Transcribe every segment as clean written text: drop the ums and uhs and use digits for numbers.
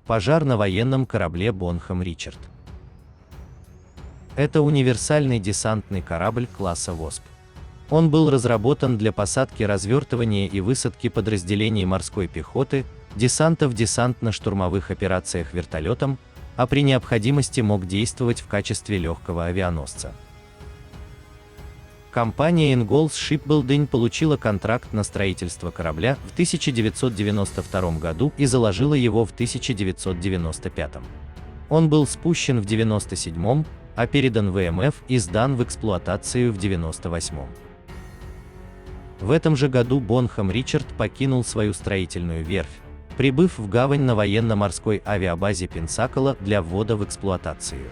Пожар на военном корабле Бонхэм Ричард. Это универсальный десантный корабль класса ВОСП. Он был разработан для посадки, развертывания и высадки подразделений морской пехоты, десанта в десантно-штурмовых операциях вертолетом, а при необходимости мог действовать в качестве легкого авианосца. Компания Ingalls Shipbuilding получила контракт на строительство корабля в 1992 году и заложила его в 1995. Он был спущен в 1997, а передан ВМФ и сдан в эксплуатацию в 1998. В этом же году Бонхэм Ричард покинул свою строительную верфь, прибыв в гавань на военно-морской авиабазе Пенсакола для ввода в эксплуатацию.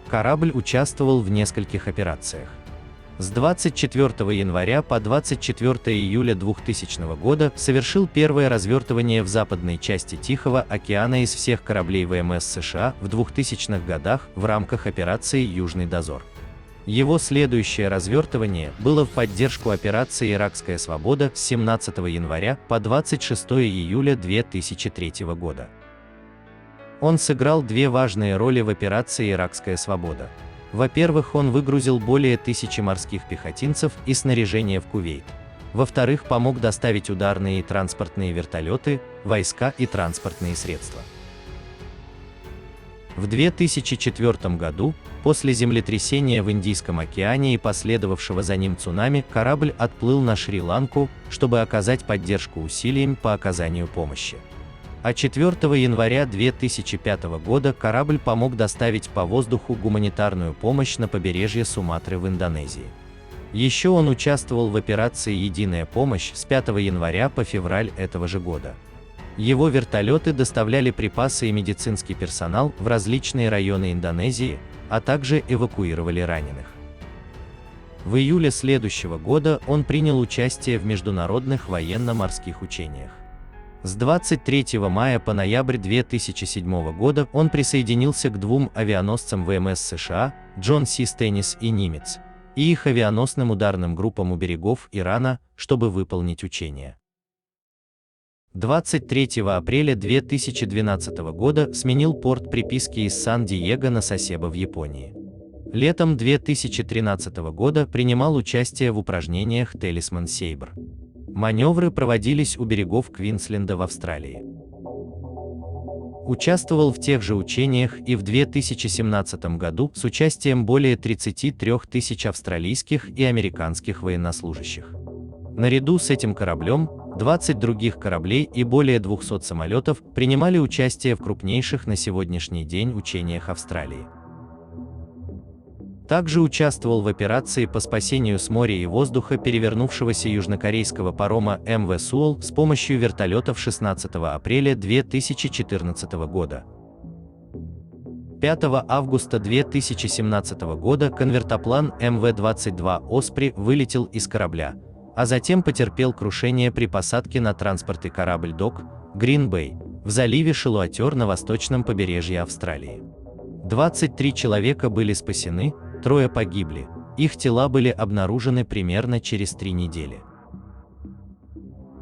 Корабль участвовал в нескольких операциях. С 24 января по 24 июля 2000 года совершил первое развертывание в западной части Тихого океана из всех кораблей ВМС США в 2000-х годах в рамках операции «Южный дозор». Его следующее развертывание было в поддержку операции «Иракская свобода» с 17 января по 26 июля 2003 года. Он сыграл две важные роли в операции «Иракская свобода». Во-первых, он выгрузил более 1000 морских пехотинцев и снаряжение в Кувейт. Во-вторых, помог доставить ударные и транспортные вертолеты, войска и транспортные средства. В 2004 году, после землетрясения в Индийском океане и последовавшего за ним цунами, корабль отплыл на Шри-Ланку, чтобы оказать поддержку усилиям по оказанию помощи. А 4 января 2005 года корабль помог доставить по воздуху гуманитарную помощь на побережье Суматры в Индонезии. Еще он участвовал в операции «Единая помощь» с 5 января по февраль этого же года. Его вертолеты доставляли припасы и медицинский персонал в различные районы Индонезии, а также эвакуировали раненых. В июле следующего года он принял участие в международных военно-морских учениях. С 23 мая по ноябрь 2007 года он присоединился к двум авианосцам ВМС США «Джон Си Стеннис» и «Нимец» и их авианосным ударным группам у берегов Ирана, чтобы выполнить учения. 23 апреля 2012 года сменил порт приписки из Сан-Диего на Сасебо в Японии. Летом 2013 года принимал участие в упражнениях «Телисман Сейбр». Маневры проводились у берегов Квинсленда в Австралии. Участвовал в тех же учениях и в 2017 году с участием более 33 тысяч австралийских и американских военнослужащих. Наряду с этим кораблем 20 других кораблей и более 200 самолетов принимали участие в крупнейших на сегодняшний день учениях Австралии. Также участвовал в операции по спасению с моря и воздуха перевернувшегося южнокорейского парома МВ Суол с помощью вертолетов 16 апреля 2014 года. 5 августа 2017 года конвертоплан МВ-22 «Оспри» вылетел из корабля, а затем потерпел крушение при посадке на транспортный корабль «Док» Грин-Бэй в заливе Шилуатер на восточном побережье Австралии. 23 человека были спасены, 3 погибли, их тела были обнаружены примерно через 3 недели.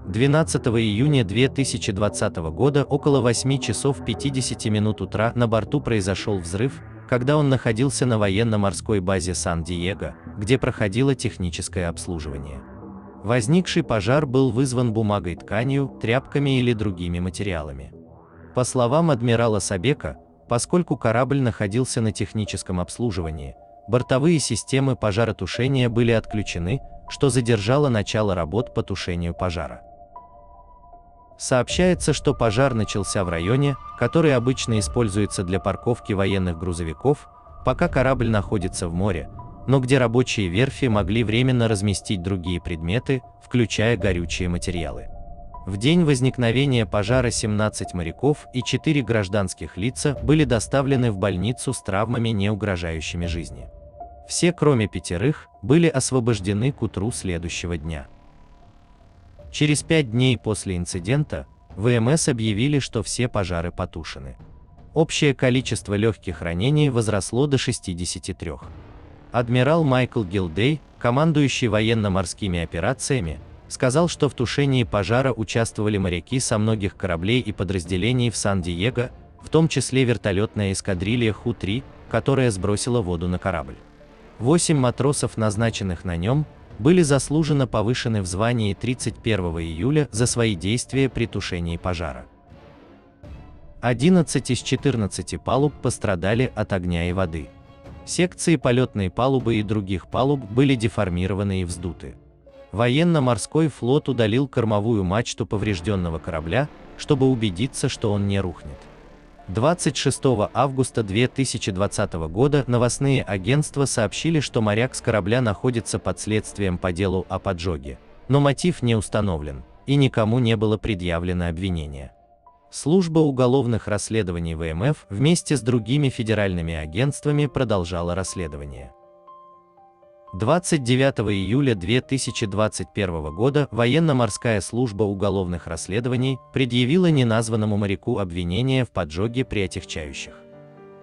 12 июня 2020 года около 8 часов 50 минут утра на борту произошел взрыв, когда он находился на военно-морской базе Сан-Диего, где проходило техническое обслуживание. Возникший пожар был вызван бумагой, тканью, тряпками или другими материалами. По словам адмирала Сабека, поскольку корабль находился на техническом обслуживании, бортовые системы пожаротушения были отключены, что задержало начало работ по тушению пожара. Сообщается, что пожар начался в районе, который обычно используется для парковки военных грузовиков, пока корабль находится в море, но где рабочие верфи могли временно разместить другие предметы, включая горючие материалы. В день возникновения пожара 17 моряков и 4 гражданских лица были доставлены в больницу с травмами, не угрожающими жизни. Все, кроме 5, были освобождены к утру следующего дня. Через 5 дней после инцидента ВМС объявили, что все пожары потушены. Общее количество легких ранений возросло до 63. Адмирал Майкл Гилдей, командующий военно-морскими операциями, сказал, что в тушении пожара участвовали моряки со многих кораблей и подразделений в Сан-Диего, в том числе вертолетная эскадрилья Ху-3, которая сбросила воду на корабль. 8 матросов, назначенных на нем, были заслуженно повышены в звании 31 июля за свои действия при тушении пожара. 11 из 14 палуб пострадали от огня и воды. Секции полетной палубы и других палуб были деформированы и вздуты. Военно-морской флот удалил кормовую мачту поврежденного корабля, чтобы убедиться, что он не рухнет. 26 августа 2020 года новостные агентства сообщили, что моряк с корабля находится под следствием по делу о поджоге, но мотив не установлен, и никому не было предъявлено обвинение. Служба уголовных расследований ВМФ вместе с другими федеральными агентствами продолжала расследование. 29 июля 2021 года военно-морская служба уголовных расследований предъявила неназванному моряку обвинение в поджоге при отягчающих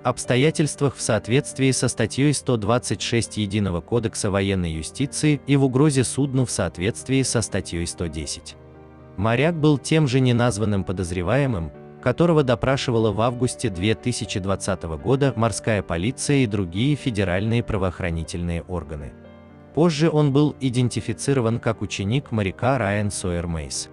обстоятельствах в соответствии со статьей 126 Единого кодекса военной юстиции и в угрозе судну в соответствии со статьей 110. Моряк был тем же неназванным подозреваемым, которого допрашивала в августе 2020 года морская полиция и другие федеральные правоохранительные органы. Позже он был идентифицирован как ученик моряка Райан Сойер Мейс.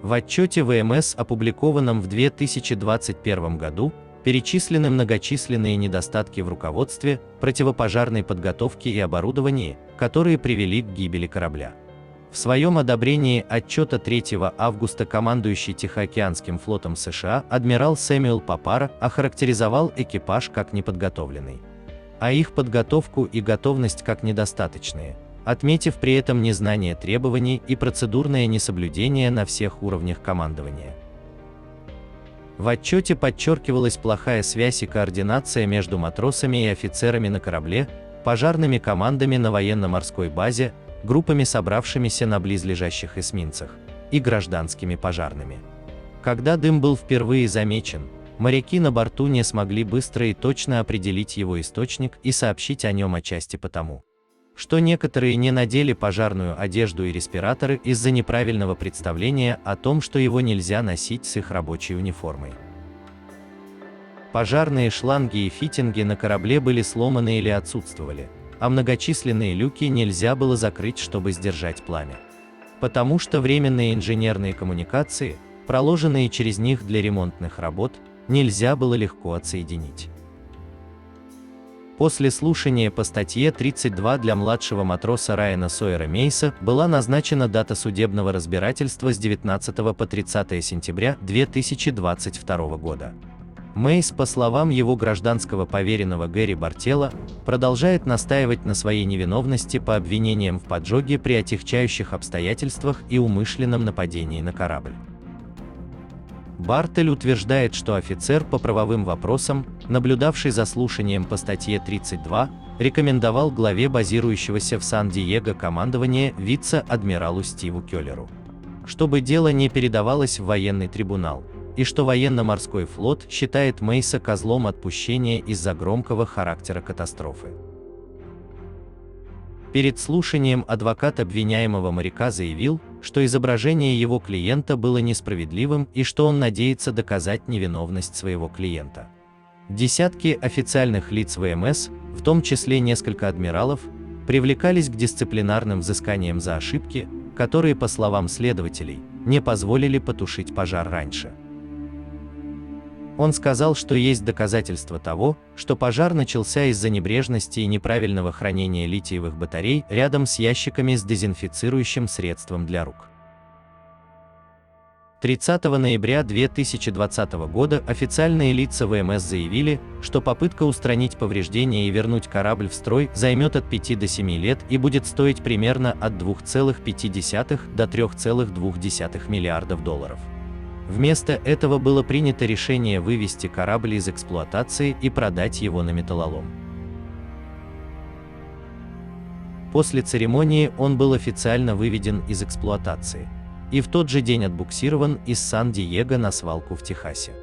В отчете ВМС, опубликованном в 2021 году, перечислены многочисленные недостатки в руководстве, противопожарной подготовке и оборудовании, которые привели к гибели корабля. В своем одобрении отчета 3 августа командующий Тихоокеанским флотом США адмирал Сэмюэл Папара охарактеризовал экипаж как неподготовленный, а их подготовку и готовность как недостаточные, отметив при этом незнание требований и процедурное несоблюдение на всех уровнях командования. В отчете подчеркивалась плохая связь и координация между матросами и офицерами на корабле, пожарными командами на военно-морской базе, группами, собравшимися на близлежащих эсминцах, и гражданскими пожарными. Когда дым был впервые замечен, моряки на борту не смогли быстро и точно определить его источник и сообщить о нем отчасти потому, что некоторые не надели пожарную одежду и респираторы из-за неправильного представления о том, что его нельзя носить с их рабочей униформой. Пожарные шланги и фитинги на корабле были сломаны или отсутствовали, а многочисленные люки нельзя было закрыть, чтобы сдержать пламя. Потому что временные инженерные коммуникации, проложенные через них для ремонтных работ, нельзя было легко отсоединить. После слушания по статье 32 для младшего матроса Райана Сойера Мейса была назначена дата судебного разбирательства с 19 по 30 сентября 2022 года. Мейс, по словам его гражданского поверенного Гэри Бартелла, продолжает настаивать на своей невиновности по обвинениям в поджоге при отягчающих обстоятельствах и умышленном нападении на корабль. Бартель утверждает, что офицер по правовым вопросам, наблюдавший за слушанием по статье 32, рекомендовал главе базирующегося в Сан-Диего командования вице-адмиралу Стиву Келлеру, чтобы дело не передавалось в военный трибунал, и что военно-морской флот считает Мейса козлом отпущения из-за громкого характера катастрофы. Перед слушанием адвокат обвиняемого моряка заявил, что изображение его клиента было несправедливым и что он надеется доказать невиновность своего клиента. Десятки официальных лиц ВМС, в том числе несколько адмиралов, привлекались к дисциплинарным взысканиям за ошибки, которые, по словам следователей, не позволили потушить пожар раньше. Он сказал, что есть доказательства того, что пожар начался из-за небрежности и неправильного хранения литиевых батарей рядом с ящиками с дезинфицирующим средством для рук. 30 ноября 2020 года официальные лица ВМС заявили, что попытка устранить повреждения и вернуть корабль в строй займет от 5 до 7 лет и будет стоить примерно от 2,5 до 3,2 миллиардов долларов. Вместо этого было принято решение вывести корабль из эксплуатации и продать его на металлолом. После церемонии он был официально выведен из эксплуатации и в тот же день отбуксирован из Сан-Диего на свалку в Техасе.